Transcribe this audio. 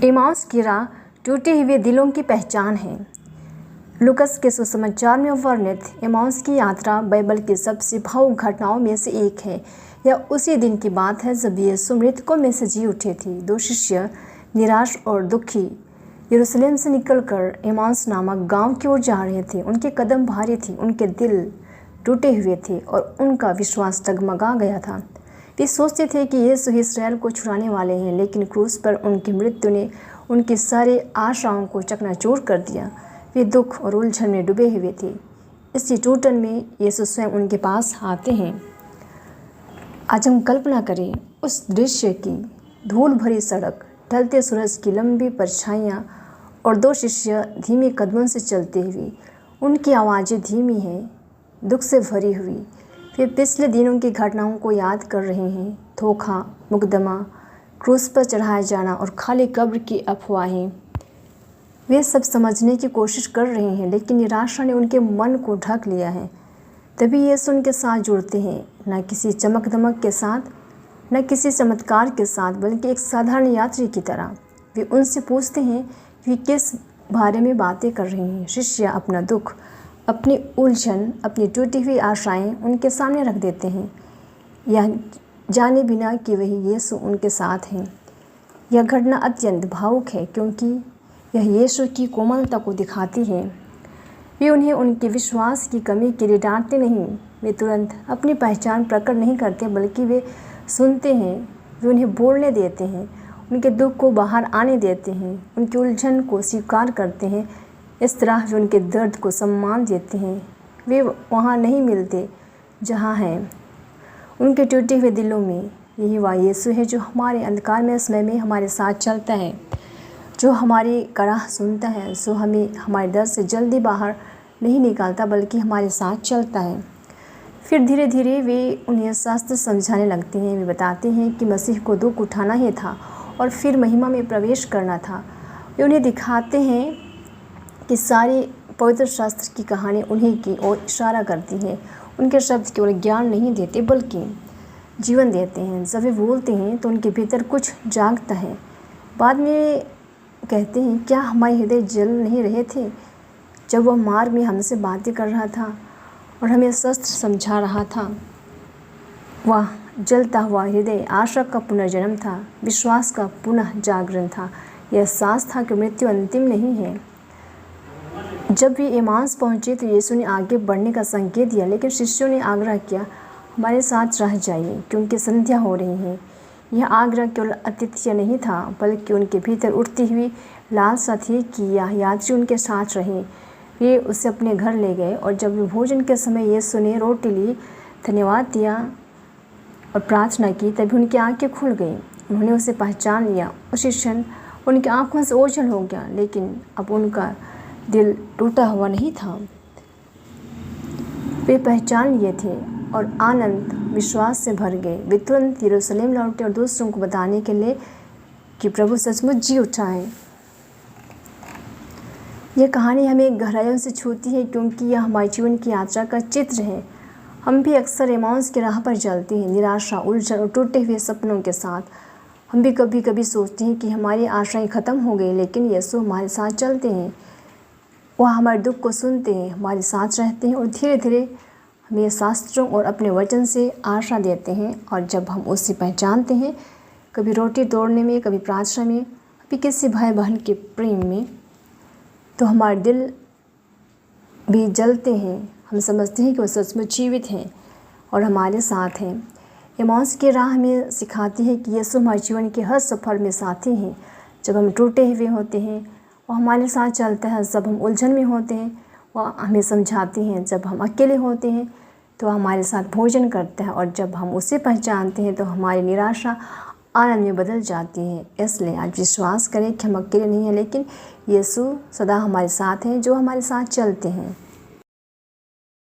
Emmaus की राह टूटे हुए दिलों की पहचान है। लूकस के सुसमाचार में वर्णित एमाउस की यात्रा बाइबल की सबसे भावुक घटनाओं में से एक है। यह उसी दिन की बात है जब यीशु मृतकों में से जी उठे थे। दो शिष्य निराश और दुखी यरूशलेम से निकलकर एमाउस नामक गांव की ओर जा रहे थे। उनके कदम भारी थे, उनके दिल टूटे हुए थे और उनका विश्वास डगमगा गया था। वे सोचते थे कि यीशु इस्राएल को छुड़ाने वाले हैं, लेकिन क्रूस पर उनकी मृत्यु ने उनकी सारी आशाओं को चकनाचूर कर दिया। वे दुख और उलझन में डूबे हुए थे। इसी टूटन में यीशु स्वयं उनके पास आते हैं। आज हम कल्पना करें उस दृश्य की, धूल भरी सड़क, ढलते सूरज की लंबी परछाइयाँ और दो शिष्य धीमे कदमों से चलते हुए। उनकी आवाज़ें धीमी हैं, दुख से भरी हुई। वे पिछले दिनों की घटनाओं को याद कर रहे हैं। धोखा, मुकदमा, क्रूस पर चढ़ाया जाना और खाली कब्र की अफवाहें। वे सब समझने की कोशिश कर रहे हैं, लेकिन निराशा ने उनके मन को ढक लिया है। तभी यीशु उनके साथ जुड़ते हैं, न किसी चमक दमक के साथ, न किसी चमत्कार के साथ, बल्कि एक साधारण यात्री की तरह। वे उनसे पूछते हैं कि वे किस बारे में बातें कर रहे हैं। शिष्य अपना दुख, अपनी उलझन, अपनी टूटी हुई आशाएं उनके सामने रख देते हैं, यह जाने बिना कि वही यीशु उनके साथ हैं। यह घटना अत्यंत भावुक है, क्योंकि यह यीशु की कोमलता को दिखाती है। वे उन्हें उनके विश्वास की कमी के लिए डांटते नहीं। वे तुरंत अपनी पहचान प्रकट नहीं करते, बल्कि वे सुनते हैं। वे उन्हें बोलने देते हैं, उनके दुख को बाहर आने देते हैं, उनकी उलझन को स्वीकार करते हैं। इस तरह वे उनके दर्द को सम्मान देते हैं। वे वहाँ नहीं मिलते जहाँ हैं, उनके टूटे हुए दिलों में। यही वह यीशु है जो हमारे अंधकार में समय में हमारे साथ चलता है, जो हमारी कराह सुनता है, जो हमें हमारे दर्द से जल्दी बाहर नहीं निकालता, बल्कि हमारे साथ चलता है। फिर धीरे धीरे वे उन्हें शास्त्र समझाने लगते हैं। वे बताते हैं कि मसीह को दुख उठाना ही था और फिर महिमा में प्रवेश करना था। वे उन्हें दिखाते हैं कि सारी पवित्र शास्त्र की कहानी उन्हीं की ओर इशारा करती है। उनके शब्द केवल ज्ञान नहीं देते, बल्कि जीवन देते हैं। जब वे बोलते हैं तो उनके भीतर कुछ जागता है। बाद में कहते हैं, क्या हमारे हृदय जल नहीं रहे थे जब वह मार्ग में हमसे बातें कर रहा था और हमें शास्त्र समझा रहा था? वह जलता हुआ हृदय आशा का पुनर्जन्म था, विश्वास का पुनः जागरण था। यह साहस था कि मृत्यु अंतिम नहीं है। जब वे एमाउस पहुँचे तो यीशु ने आगे बढ़ने का संकेत दिया, लेकिन शिष्यों ने आग्रह किया, हमारे साथ रह जाइए, क्योंकि संध्या हो रही है। यह आग्रह केवल आतिथ्य नहीं था, बल्कि उनके भीतर उठती हुई लालसा थी कि यह यात्री उनके साथ रहे। वे उसे अपने घर ले गए और जब वे भोजन के समय यीशु ने रोटी ली, धन्यवाद दिया और प्रार्थना की, तभी उनकी आंखें खुल गईं। उन्होंने उसे पहचान लिया। उसी क्षण उनकी आंखों से ओझल हो गया, लेकिन अब उनका दिल टूटा हुआ नहीं था। वे पहचान लिए थे और आनंद, विश्वास से भर गए। वे तुरंत यरूशलेम लौटे और दूसरों को बताने के लिए कि प्रभु सचमुच जी उठा है। यह कहानी हमें गहराइयों से छूती है, क्योंकि यह हमारे जीवन की यात्रा का चित्र है। हम भी अक्सर एमाउस की राह पर चलते हैं, निराशा, उलझन और टूटे हुए सपनों के साथ। हम भी कभी कभी सोचते हैं कि हमारी आशाएं ख़त्म हो गई, लेकिन यीशु हमारे साथ चलते हैं। वह हमारे दुख को सुनते हैं, हमारे साथ रहते हैं और धीरे धीरे हमें शास्त्रों और अपने वचन से आशा देते हैं। और जब हम उससे पहचानते हैं, कभी रोटी तोड़ने में, कभी प्रार्थना में, कभी किसी भाई बहन के प्रेम में, तो हमारे दिल भी जलते हैं। हम समझते हैं कि वो सचमुच जीवित हैं और हमारे साथ हैं। एमाउस की राह हमें सिखाती है कि यीशु हमारे जीवन के हर सफ़र में साथी हैं। जब हम टूटे हुए होते हैं, वो हमारे साथ चलता है। जब हम उलझन में होते हैं, वह हमें समझाती हैं। जब हम अकेले होते हैं तो हमारे साथ भोजन करता है, और जब हम उसे पहचानते हैं तो हमारी निराशा आनंद में बदल जाती है। इसलिए आज विश्वास करें कि हम अकेले नहीं हैं, लेकिन यीशु सदा हमारे साथ हैं, जो हमारे साथ चलते हैं।